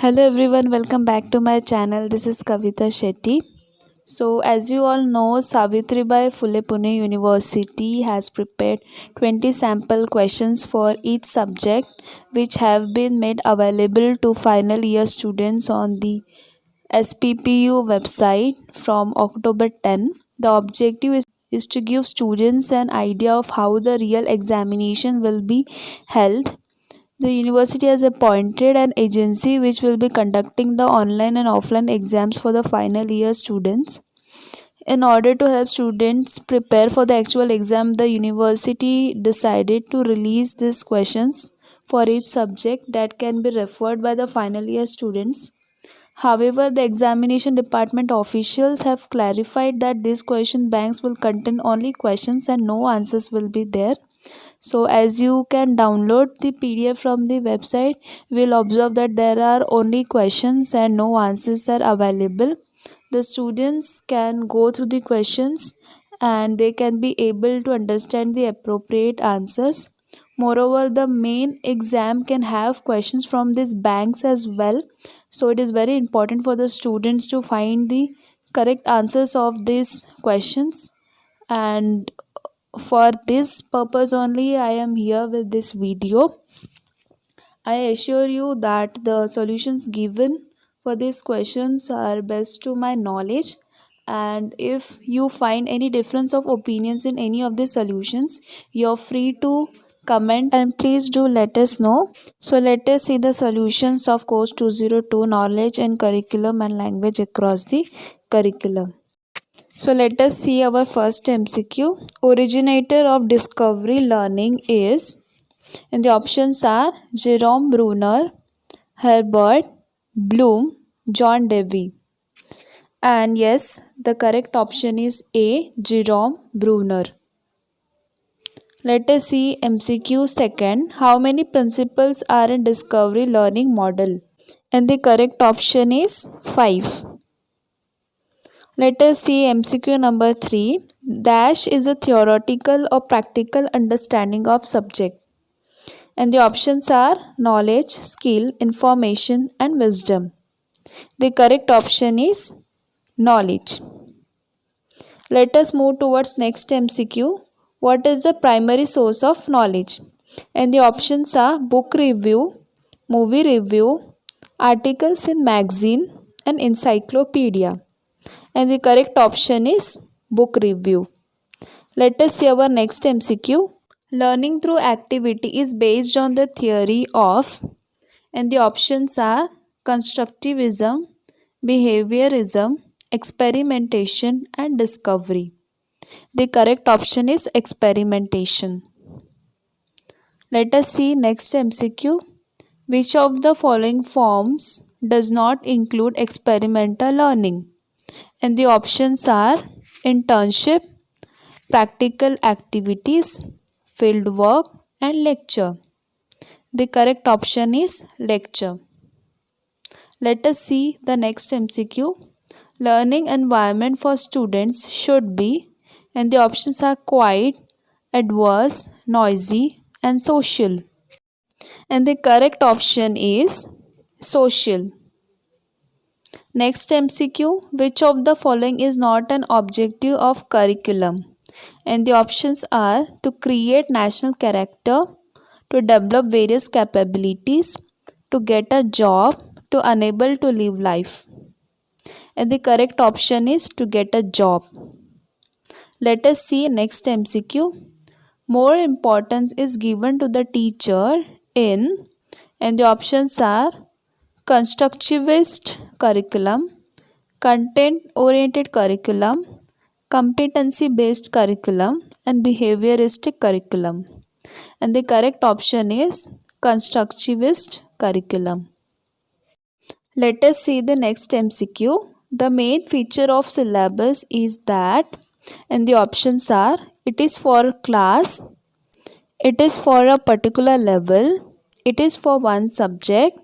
Hello everyone, welcome back to my channel. This is Kavita Shetty. So, as you all know, Savitribai Phule Pune University has prepared 20 sample questions for each subject, which have been made available to final year students on the SPPU website from October 10. The objective is to give students an idea of how the real examination will be held. The university has appointed an agency which will be conducting the online and offline exams for the final year students. In order to help students prepare for the actual exam, the university decided to release these questions for each subject that can be referred by the final year students. However, the examination department officials have clarified that these question banks will contain only questions and no answers will be there. So as you can download the PDF from the website, we'll observe that there are only questions and no answers are available. The students can go through the questions and they can be able to understand the appropriate answers. Moreover, the main exam can have questions from these banks as well. So it is very important for the students to find the correct answers of these questions, and for this purpose only I am here with this video. I assure you that the solutions given for these questions are best to my knowledge, and if you find any difference of opinions in any of the solutions, you're free to comment and please do let us know. So let us see the solutions of course 202 knowledge and curriculum and language across the curriculum. So let us see our first MCQ. Originator of discovery learning is, and the options are Jerome Bruner, Herbert Bloom, John Dewey. And yes, the correct option is A, Jerome Bruner. Let us see MCQ second. How many principles are in discovery learning model? And the correct option is 5. Let us see MCQ number 3. Dash is a theoretical or practical understanding of subject. And the options are knowledge, skill, information and wisdom. The correct option is knowledge. Let us move towards next MCQ. What is the primary source of knowledge? And the options are book review, movie review, articles in magazine and encyclopedia. And the correct option is book review. Let us see our next MCQ. Learning through activity is based on the theory of, and the options are constructivism, behaviorism, experimentation and discovery. The correct option is experimentation. Let us see next MCQ. Which of the following forms does not include experimental learning? And the options are internship, practical activities, field work and lecture. The correct option is lecture. Let us see the next MCQ. Learning environment for students should be, and the options are quiet, adverse, noisy and social. And the correct option is social. Next MCQ. Which of the following is not an objective of curriculum? And the options are to create national character, to develop various capabilities, to get a job, to enable to live life. And the correct option is to get a job. Let us see next MCQ. More importance is given to the teacher in, and the options are constructivist curriculum, content oriented curriculum, competency based curriculum and behavioristic curriculum. And the correct option is constructivist curriculum. Let us see the next MCQ. The main feature of syllabus is that, and the options are it is for class, it is for a particular level, it is for one subject,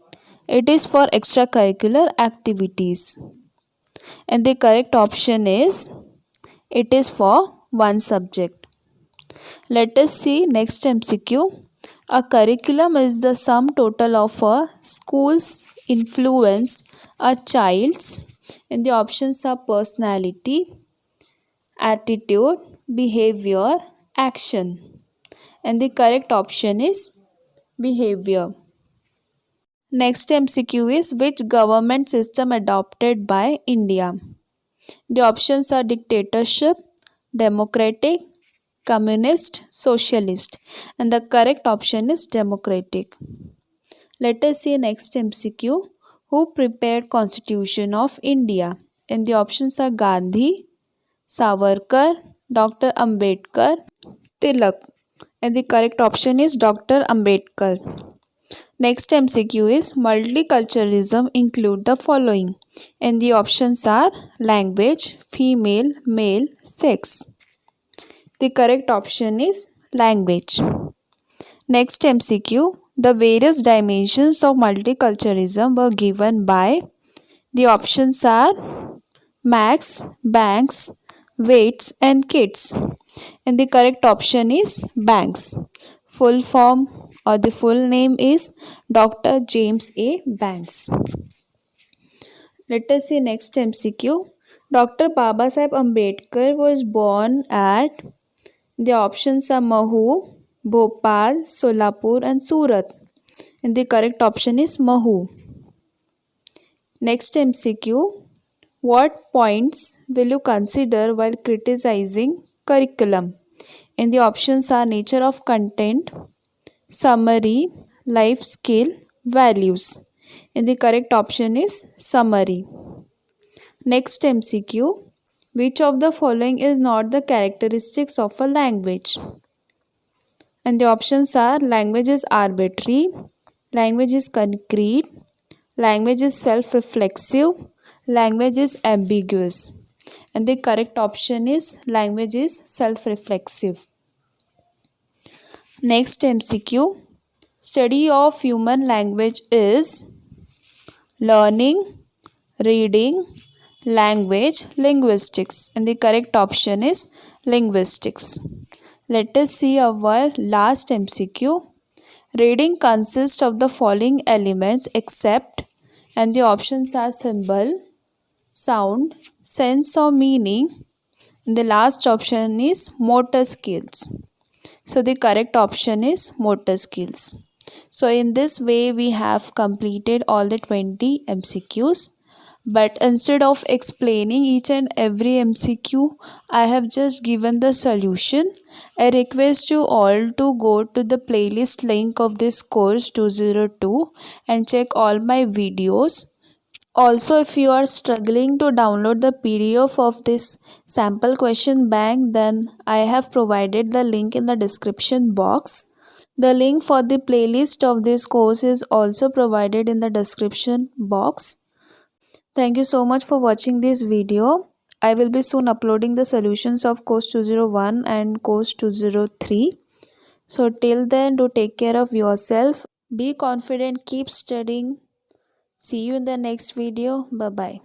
it is for extracurricular activities. And the correct option is it is for one subject. Let us see next MCQ. A curriculum is the sum total of a school's influence a child's? And the options are personality, attitude, behavior, action. And the correct option is behavior. Next MCQ is which government system adopted by India? The options are dictatorship, democratic, communist, socialist, and the correct option is democratic. Let us see next MCQ. Who prepared Constitution of India? And the options are Gandhi, Savarkar, Dr. Ambedkar, Tilak. And the correct option is Dr. Ambedkar. Next MCQ is multiculturalism include the following. And the options are language, female, male, sex. The correct option is language. Next MCQ, the various dimensions of multiculturalism were given by. The options are Max, Banks, Waits and Kits. And the correct option is Banks. Full form or the full name is Dr. James A. Banks. Let us see next MCQ. Dr. Babasaheb Ambedkar was born at. The options are Mahu, Bhopal, Solapur and Surat. And the correct option is Mahu. Next MCQ. What points will you consider while criticizing curriculum? And the options are nature of content, summary, life skill, values. And the correct option is summary. Next MCQ. Which of the following is not the characteristics of a language? And the options are language is arbitrary, language is concrete, language is self-reflexive, language is ambiguous. And the correct option is language is self-reflexive. Next MCQ. Study of human language is learning, reading, language, linguistics. And the correct option is linguistics. Let us see our last MCQ. Reading consists of the following elements except, and the options are symbol, sound, sense or meaning. And the last option is motor skills. So the correct option is motor skills. So in this way we have completed all the 20 MCQs. But instead of explaining each and every MCQ, I have just given the solution. I request you all to go to the playlist link of this course 202 and check all my videos. Also, if you are struggling to download the PDF of this sample question bank, then I have provided the link in the description box. The link for the playlist of this course is also provided in the description box. Thank you so much for watching this video. I will be soon uploading the solutions of course 201 and course 203. So till then, do take care of yourself. Be confident, keep studying. See you in the next video. Bye bye.